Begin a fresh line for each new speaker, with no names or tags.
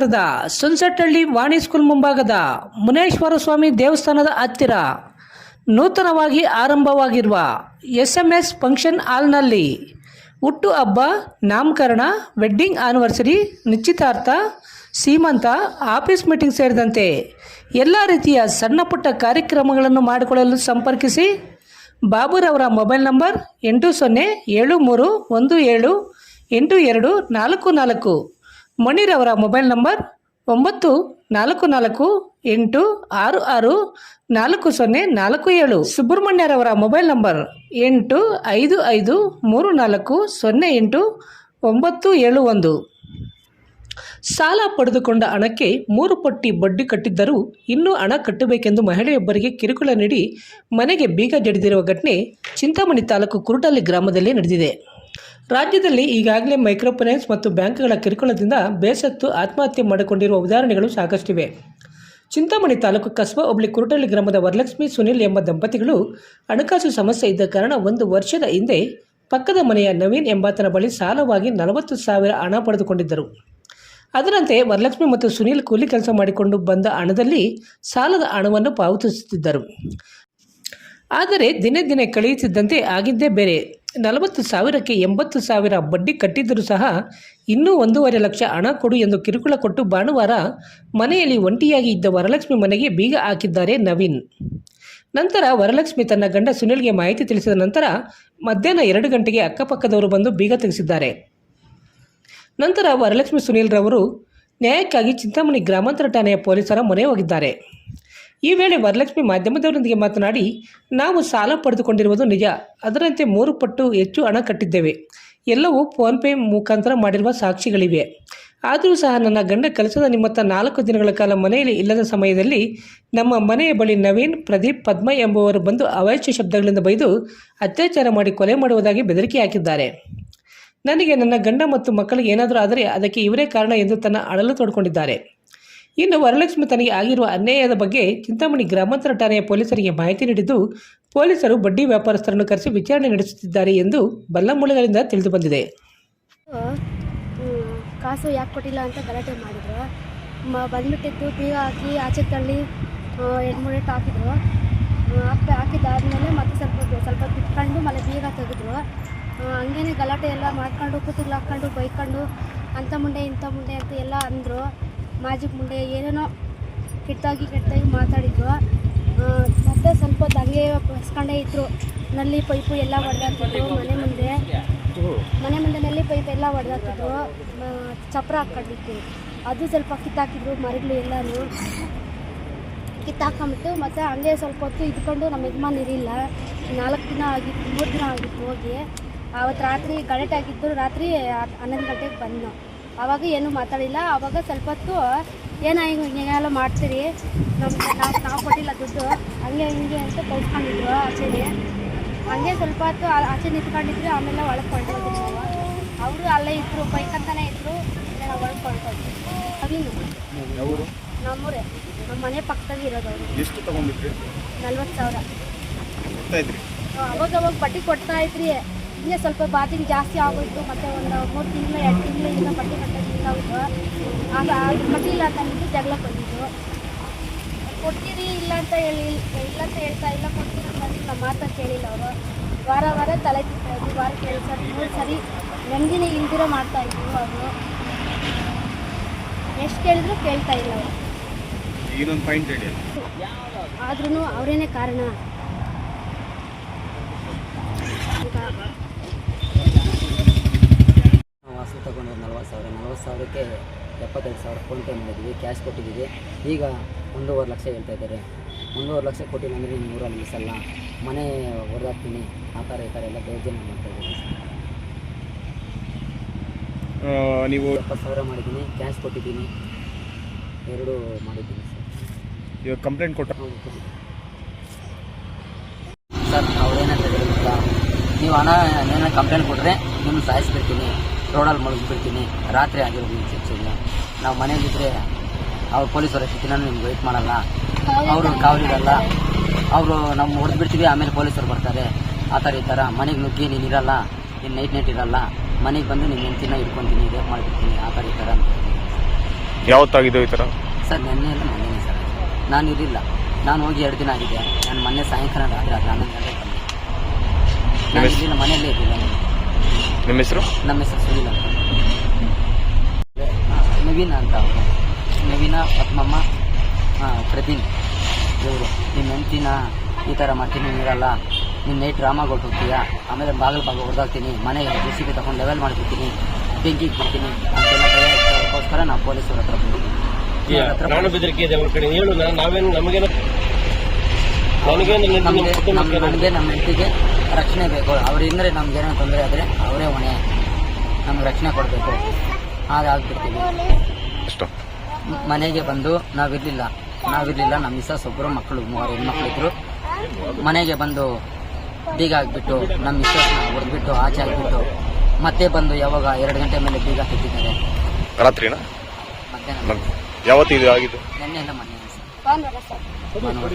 ನಗರದ ಸುನ್ಸೆಟ್ಟಹಳ್ಳಿ ವಾಣಿ ಸ್ಕೂಲ್ ಮುಂಭಾಗದ ಮುನೇಶ್ವರ ಸ್ವಾಮಿ ದೇವಸ್ಥಾನದ ಹತ್ತಿರ ನೂತನವಾಗಿ ಆರಂಭವಾಗಿರುವ SMS ಫಂಕ್ಷನ್ ಹಾಲ್ನಲ್ಲಿ ಹುಟ್ಟು ಹಬ್ಬ, ನಾಮಕರಣ, ವೆಡ್ಡಿಂಗ್ ಆನಿವರ್ಸರಿ, ನಿಶ್ಚಿತಾರ್ಥ, ಸೀಮಂತ, ಆಫೀಸ್ ಮೀಟಿಂಗ್ ಸೇರಿದಂತೆ ಎಲ್ಲ ರೀತಿಯ ಸಣ್ಣ ಪುಟ್ಟ ಕಾರ್ಯಕ್ರಮಗಳನ್ನು ಮಾಡಿಕೊಳ್ಳಲು ಸಂಪರ್ಕಿಸಿ. ಬಾಬುರವರ ಮೊಬೈಲ್ ನಂಬರ್ 8073178244. ಮಣಿರವರ ಮೊಬೈಲ್ ನಂಬರ್ 9468664047. ಸುಬ್ರಹ್ಮಣ್ಯರವರ ಮೊಬೈಲ್ ನಂಬರ್ 8553408971. ಸಾಲ ಪಡೆದುಕೊಂಡ ಹಣಕ್ಕೆ 3 ಪಟ್ಟಿ ಬಡ್ಡಿ ಕಟ್ಟಿದ್ದರೂ ಇನ್ನೂ ಹಣ ಕಟ್ಟಬೇಕೆಂದು ಮಹಿಳೆಯೊಬ್ಬರಿಗೆ ಕಿರುಕುಳ ನೀಡಿ ಮನೆಗೆ ಬೀಗ ಜಡಿದಿರುವ ಘಟನೆ ಚಿಂತಾಮಣಿ ತಾಲೂಕು ಕುರುಟಳ್ಳಿ ಗ್ರಾಮದಲ್ಲಿ ನಡೆದಿದೆ. ರಾಜ್ಯದಲ್ಲಿ ಈಗಾಗಲೇ ಮೈಕ್ರೋ ಫೈನಾನ್ಸ್ ಮತ್ತು ಬ್ಯಾಂಕ್ಗಳ ಕಿರುಕುಳದಿಂದ ಬೇಸತ್ತು ಆತ್ಮಹತ್ಯೆ ಮಾಡಿಕೊಂಡಿರುವ ಉದಾಹರಣೆಗಳು ಸಾಕಷ್ಟಿವೆ. ಚಿಂತಾಮಣಿ ತಾಲೂಕು ಕಸ್ಬಾ ಹೋಬಳಿ ಕುರುಟಳ್ಳಿ ಗ್ರಾಮದ ವರಲಕ್ಷ್ಮಿ ಸುನಿಲ್ ಎಂಬ ದಂಪತಿಗಳು ಹಣಕಾಸು ಸಮಸ್ಯೆ ಇದ್ದ ಕಾರಣ 1 ವರ್ಷದ ಹಿಂದೆ ಪಕ್ಕದ ಮನೆಯ ನವೀನ್ ಎಂಬಾತನ ಬಳಿ ಸಾಲವಾಗಿ 40,000 ಹಣ ಪಡೆದುಕೊಂಡಿದ್ದರು. ಅದರಂತೆ ವರಲಕ್ಷ್ಮಿ ಮತ್ತು ಸುನಿಲ್ ಕೂಲಿ ಕೆಲಸ ಮಾಡಿಕೊಂಡು ಬಂದ ಹಣದಲ್ಲಿ ಸಾಲದ ಹಣವನ್ನು ಪಾವತಿಸುತ್ತಿದ್ದರು. ಆದರೆ ದಿನೇ ದಿನೇ ಕಳೆಯುತ್ತಿದ್ದಂತೆ ಆಗಿದ್ದೇ ಬೇರೆ. 40,000ಕ್ಕೆ 80,000 ಬಡ್ಡಿ ಕಟ್ಟಿದ್ದರೂ ಸಹ ಇನ್ನೂ 1.5 ಲಕ್ಷ ಹಣ ಕೊಡು ಎಂದು ಕಿರುಕುಳ ಕೊಟ್ಟು ಭಾನುವಾರ ಮನೆಯಲ್ಲಿ ಒಂಟಿಯಾಗಿ ಇದ್ದ ವರಲಕ್ಷ್ಮಿ ಮನೆಗೆ ಬೀಗ ಹಾಕಿದ್ದಾರೆ ನವೀನ್. ನಂತರ ವರಲಕ್ಷ್ಮಿ ತನ್ನ ಗಂಡ ಸುನಿಲ್ಗೆ ಮಾಹಿತಿ ತಿಳಿಸಿದ ನಂತರ ಮಧ್ಯಾಹ್ನ 2 ಗಂಟೆಗೆ ಅಕ್ಕಪಕ್ಕದವರು ಬಂದು ಬೀಗ ತೆಗೆಸಿದ್ದಾರೆ. ನಂತರ ವರಲಕ್ಷ್ಮಿ ಸುನಿಲ್ ರವರು ನ್ಯಾಯಕ್ಕಾಗಿ ಚಿಂತಾಮಣಿ ಗ್ರಾಮಾಂತರ ಠಾಣೆಯ ಪೊಲೀಸರ ಮೊರೆ ಹೋಗಿದ್ದಾರೆ. ಈ ವೇಳೆ ವರಲಕ್ಷ್ಮಿ ಮಾಧ್ಯಮದವರೊಂದಿಗೆ ಮಾತನಾಡಿ, ನಾವು ಸಾಲ ಪಡೆದುಕೊಂಡಿರುವುದು ನಿಜ, ಅದರಂತೆ 3 ಪಟ್ಟು ಹೆಚ್ಚು ಹಣ ಕಟ್ಟಿದ್ದೇವೆ. ಎಲ್ಲವೂ ಫೋನ್ಪೇ ಮುಖಾಂತರ ಮಾಡಿರುವ ಸಾಕ್ಷಿಗಳಿವೆ. ಆದರೂ ಸಹ ನನ್ನ ಗಂಡ ಕೆಲಸದ ನಿಮಿತ್ತ 4 ದಿನಗಳ ಕಾಲ ಮನೆಯಲ್ಲಿ ಇಲ್ಲದ ಸಮಯದಲ್ಲಿ ನಮ್ಮ ಮನೆಯ ಬಳಿ ನವೀನ್, ಪ್ರದೀಪ್, ಪದ್ಮ ಎಂಬುವರು ಬಂದು ಅವಾಚ್ಯ ಶಬ್ದಗಳಿಂದ ಬೈದು ಅತ್ಯಾಚಾರ ಮಾಡಿ ಕೊಲೆ ಮಾಡುವುದಾಗಿ ಬೆದರಿಕೆ ಹಾಕಿದ್ದಾರೆ. ನನಗೆ ನನ್ನ ಗಂಡ ಮತ್ತು ಮಕ್ಕಳಿಗೆ ಏನಾದರೂ ಆದರೆ ಅದಕ್ಕೆ ಇವರೇ ಕಾರಣ ಎಂದು ತನ್ನ ಅಳಲು ತೋಡಿಕೊಂಡಿದ್ದಾರೆ. ಇನ್ನು ವರಲಕ್ಷ್ಮಿ ತನಗೆ ಆಗಿರುವ ಅನ್ಯಾಯದ ಬಗ್ಗೆ ಚಿಂತಾಮಣಿ ಗ್ರಾಮಾಂತರ ಠಾಣೆಯ ಪೊಲೀಸರಿಗೆ ಮಾಹಿತಿ ನೀಡಿದ್ದು, ಪೊಲೀಸರು ಬಡ್ಡಿ ವ್ಯಾಪಾರಸ್ಥರನ್ನು ಕರೆಸಿ ವಿಚಾರಣೆ ನಡೆಸುತ್ತಿದ್ದಾರೆ ಎಂದು ಬಲ್ಲ ಮೂಲಗಳಿಂದ ತಿಳಿದು ಬಂದಿದೆ.
ಕಾಸು ಯಾಕೆ ಕೊಟ್ಟಿಲ್ಲ ಅಂತ ಗಲಾಟೆ ಮಾಡಿದ್ರು. ಬಂದ್ಬಿಟ್ಟಿದ್ದು ಬೀಗ ಹಾಕಿ ಆಚೆ ತಳ್ಳಿ 2-3 ಏಟು ಹಾಕಿದ್ರು. ಹಾಕಿದ್ದಾದ್ಮೇಲೆ ಮತ್ತೆ ಸ್ವಲ್ಪ ಬಿಟ್ಕೊಂಡು ಮಳೆ ಬೀಗ ತೆಗೆದ್ರು. ಹಂಗೇನೆ ಗಲಾಟೆ ಎಲ್ಲ ಮಾಡ್ಕೊಂಡು ಕೂತಿಗಳು ಹಾಕ್ಕೊಂಡು ಬೈಕೊಂಡು ಅಂಥ ಮುಂಡೆ ಇಂಥ ಮುಂಡೆ ಅಂತ ಎಲ್ಲ ಅಂದರು. ಮಾಜಿಕ್ ಮುಂಡೆ ಏನೇನೋ ಕೆಟ್ಟಾಗಿ ಮಾತಾಡಿದ್ರು. ಮತ್ತು ಸ್ವಲ್ಪ ಹೊತ್ತು ಹಂಗೆ ಬಸ್ಕೊಂಡೇ ಇದ್ದರು. ನಲ್ಲಿ ಪೈಪು ಎಲ್ಲ ಹೊಡೆದಾಕ್ತಿದ್ರು. ಮನೆ ಮುಂದೆ ನಲ್ಲಿ ಪೈಪ್ ಎಲ್ಲ ಹೊಡೆದಾಕ್ತಿದ್ರು. ಚಪ್ರ ಹಾಕ್ಕೊಂಡಿತ್ತು, ಅದು ಸ್ವಲ್ಪ ಕಿತ್ತಾಕಿದ್ರು. ಮರಗಳು ಎಲ್ಲನೂ ಕಿತ್ತಾಕೊಂಬಿಟ್ಟು ಮತ್ತು ಹಂಗೆ ಸ್ವಲ್ಪ ಹೊತ್ತು ಇದ್ಕೊಂಡು ನಮ್ಮ ಯಜಮಾನ್ ಇರಲಿಲ್ಲ. 4 ದಿನ ಆಗಿತ್ತು, 3 ದಿನ ಆಗಿತ್ತು ಹೋಗಿ. ಆವತ್ತು ರಾತ್ರಿ ಗಲಾಟೆ ಆಗಿದ್ದು. ರಾತ್ರಿ 11 ಗಂಟೆಗೆ ಬಂದು ಆವಾಗ ಏನೂ ಮಾತಾಡಿಲ್ಲ. ಆವಾಗ ಸ್ವಲ್ಪ ಹೊತ್ತು ಏನೋ ಹಿಂಗೆಲ್ಲ ಮಾಡ್ತೀರಿ, ನಾವು ಕೊಟ್ಟಿಲ್ಲ ದುಡ್ಡು, ಹಂಗೆ ಹಿಂಗೆ ಅಂತ ಕಳ್ಸ್ಕೊಂಡಿದ್ರು ಆಚೆನೆ. ಹಂಗೆ ಸ್ವಲ್ಪ ಹೊತ್ತು ಆಚೆ ನಿಂತ್ಕೊಂಡಿದ್ರು. ಆಮೇಲೆ ಒಳಗೆ ಕೊಂಡೋಗಿದ್ರು. ಅವರು ಅಲ್ಲೇ ಇದ್ದರು, ಬೈಕಂತಾನೆ ಇದ್ದರು. ನಾವು ಒಳಗೆ ಕೊಂಡ್ಕೊಂಡ್ರು. ಅವಿನು ನಮ್ಮೂರೇ, ನಮ್ಮ ಮನೆ ಪಕ್ಕದಾಗ ಇರೋದು. ಅವರು ಎಷ್ಟು ತೊಗೊಂಡಿದ್ರಿ? 40,000. ಅವಾಗ ಬಡ್ಡಿ ಕೊಡ್ತಾ ಇದ್ರಿ. ಹಿಂಗೆ ಸ್ವಲ್ಪ ಬಾತಿಗೆ ಜಾಸ್ತಿ ಆಗೋಯ್ತು. ಮತ್ತು ಒಂದು 3 ತಿಂಗಳು 2 ತಿಂಗಳು ಇಲ್ಲ ಬಡ್ಡಿ ಕಟ್ಟೋದು ಆಗೋಯ್ತು. ಆಗ ಕಟ್ಟಿಲ್ಲ ಅಂತ ಅಂದ್ಬಿಟ್ಟು ಜಗಳ ಬಂದಿದ್ದು. ಕೊಡ್ತೀರಿ ಇಲ್ಲ ಅಂತ ಹೇಳ್ತಾ ಇಲ್ಲ, ಕೊಡ್ತೀರಿ ಅಂತ ನಮ್ಮ ಮಾತಾ ಕೇಳಿಲ್ಲ ಅವರು. ವಾರ ತಲೆ ತಿಂತಾಯಿದ್ರು. ವಾರ ಸರಿ ನೆಮ್ಮದಿನೇ ಇಲ್ದಿರೋ ಮಾಡ್ತಾಯಿದ್ರು. ಅವರು ಎಷ್ಟು ಕೇಳಿದ್ರು ಕೇಳ್ತಾ ಇಲ್ಲ ಅವರು. ಆದ್ರೂ ಅವರೇನೇ ಕಾರಣ.
ವಾಸು ತಗೊಂಡು 40,000ಕ್ಕೆ 75,000 ಫೋನ್ಪೇ ಮಾಡಿದ್ವಿ, ಕ್ಯಾಶ್ ಕೊಟ್ಟಿದ್ದೀವಿ. ಈಗ 1.5 ಲಕ್ಷ ಹೇಳ್ತಾ ಇದ್ದಾರೆ. 1.5 ಲಕ್ಷ ಕೊಟ್ಟಿಲ್ಲ ಅಂದರೆ ನೀನು ಊರಲ್ಲಿ ನಿಲ್ಲಿಸಲ್ಲ, ಮನೆ ಹೊಡೆದಾಕ್ತೀನಿ, ಆ ಥರ ಈ ಥರ ಎಲ್ಲ ದೌರ್ಜನ್ಯ ಮಾಡ್ತಾಯಿದ್ದೀನಿ. ನೀವು 70,000 ಮಾಡಿದ್ದೀನಿ, ಕ್ಯಾಶ್ ಕೊಟ್ಟಿದ್ದೀನಿ, 2 ಮಾಡಿದ್ದೀನಿ ಸರ್.
ಇವಾಗ ಕಂಪ್ಲೇಂಟ್ ಕೊಟ್ಟ
ಸರ್, ಅವ್ರೇನಂತ ಹೇಳಿಲ್ಲ, ನೀವು ಹಣ ಏನಾರು ಕಂಪ್ಲೇಂಟ್ ಕೊಟ್ಟರೆ ನಿಮ್ಮನ್ನು ಸಾಯಿಸ್ಬಿಡ್ತೀನಿ, ರೋಡಲ್ಲಿ ಮುಳುಗಿಸ್ಬಿಡ್ತೀನಿ, ರಾತ್ರಿ ಆಗಿರೋದು ಶಿಕ್ಷೆ ಇಲ್ಲ. ನಾವು ಮನೇಲಿದ್ದರೆ ಅವ್ರು ಪೊಲೀಸರು ಎಷ್ಟು ದಿನ ನಿಮ್ಗೆ ವೆಯ್ಟ್ ಮಾಡಲ್ಲ, ಅವರು ಕಾವಲಿರಲ್ಲ, ಅವರು ನಾವು ಹೊಡೆದ್ಬಿಡ್ತೀವಿ, ಆಮೇಲೆ ಪೊಲೀಸರು ಬರ್ತಾರೆ, ಆ ಥರ ಈ ಥರ ಮನೆಗೆ ನುಗ್ಗಿ ನೀನು ಇರಲ್ಲ, ನೀನು ನೈಟ್ ಇರಲ್ಲ, ಮನೆಗೆ ಬಂದು ನೀನು ಹೆಂಡ್ತಿನ ಹಿಡ್ಕೊತೀನಿ, ರೇಪ್ ಮಾಡಿಬಿಡ್ತೀನಿ, ಆ ಥರ ಈ ಥರ ಅಂತ ಹೇಳ್ತೀನಿ.
ಯಾವತ್ತಾಗಿದ್ದು ಈ ಥರ?
ಸರ್ ನೆನ್ನೆ ಎಲ್ಲ ಮೊನ್ನೆ ಸರ್, ನಾನು ಇರಲಿಲ್ಲ. ನಾನು ಹೋಗಿ 2 ದಿನ ಆಗಿದೆ. ನಾನು ಮೊನ್ನೆ ಸಾಯಂಕಾಲ ರಾತ್ರಿ 11 ಗಂಟೆಗೆ ಬಂದೆ. ನಾನು ಇರಲಿಲ್ಲ, ಮನೆಯಲ್ಲೇ ಇರಲಿಲ್ಲ.
ನಿಮ್ಮ ಹೆಸರು?
ನಮ್ಮ ಹೆಸರು ಸುನಿಲ್ ಅಂತ. ನವೀನ ಅಂತ ಅವರು. ನವೀನ, ಪದ್ಮಮ್ಮ, ಪ್ರದೀನ್ ಇವರು. ನಿಮ್ಮ ಹೆಂಡ್ತಿನ ಈ ಥರ ಮಾಡ್ತೀನಿ, ನೀರಲ್ಲ, ನೀನು ನೈಟ್ ಡ್ರಾಮಾಗೆ ಹೊರಟೋಗ್ತೀಯಾ, ಆಮೇಲೆ ಬಾಗಿಲು ಹೊಡೆದಾಕ್ತೀನಿ, ಮನೆಗೆ JCB ತಗೊಂಡು ಲೆವೆಲ್ ಮಾಡಿಬಿಡ್ತೀನಿ, ಬೆಂಕಿಗೆ ಬಿಡ್ತೀನಿ ಅಂತೆಲ್ಲ ಅದಕ್ಕೋಸ್ಕರ ನಾವು ಪೊಲೀಸರ ಹತ್ರ ಬಂದಿದ್ದೀವಿ.
ನಾನು ಬೆದರಿಕೆ ಇದೆ ಅವ್ರ ಕಡೆ ಹೇಳು. ನಾವೇನು ನಮಗೇನು
ನಮಗೆ ನಮ್ಮ ಹೆಂಡತಿಗೆ ರಕ್ಷಣೆ ಬೇಕು. ಅವರಿಂದ್ರೆ ನಮ್ಗೇನೋ ತೊಂದರೆ ಆದರೆ ಅವರೇ ಹೊಣೆ, ನಮ್ಗೆ ರಕ್ಷಣೆ ಕೊಡಬೇಕು. ಹಾಗಾಗ್ಬಿಡ್ತೀವಿ. ಮನೆಗೆ ಬಂದು ನಾವಿರಲಿಲ್ಲ. ನಮ್ಮ ಮಿಸ್ಸಸ್ ಒಬ್ಬರು, ಮಕ್ಕಳು 3 ಹೆಣ್ಮಕ್ಳಿದ್ರು. ಮನೆಗೆ ಬಂದು ಬೀಗ ಹಾಕ್ಬಿಟ್ಟು ನಮ್ಮ ಮಿಸ್ಸಸ್ನ ಹೊಡೆದ್ಬಿಟ್ಟು ಆಚೆ ಹಾಕ್ಬಿಟ್ಟು ಮತ್ತೆ ಬಂದು ಯಾವಾಗ 2 ಗಂಟೆ ಮೇಲೆ ಬೀಗ ತೆಗೆದಿದ್ದಾರೆ.
ರಾತ್ರಿನಾ?
ಮಧ್ಯಾಹ್ನ.
ಯಾವತ್ತು ಇದು ಆಗಿದ್ದು?
ನೆನ್ನೆ ಎಲ್ಲ ಮೊನ್ನೆ ಸರ್.
ಭಾನುವಾರ ಸರ್.
ಭಾನುವಾರ.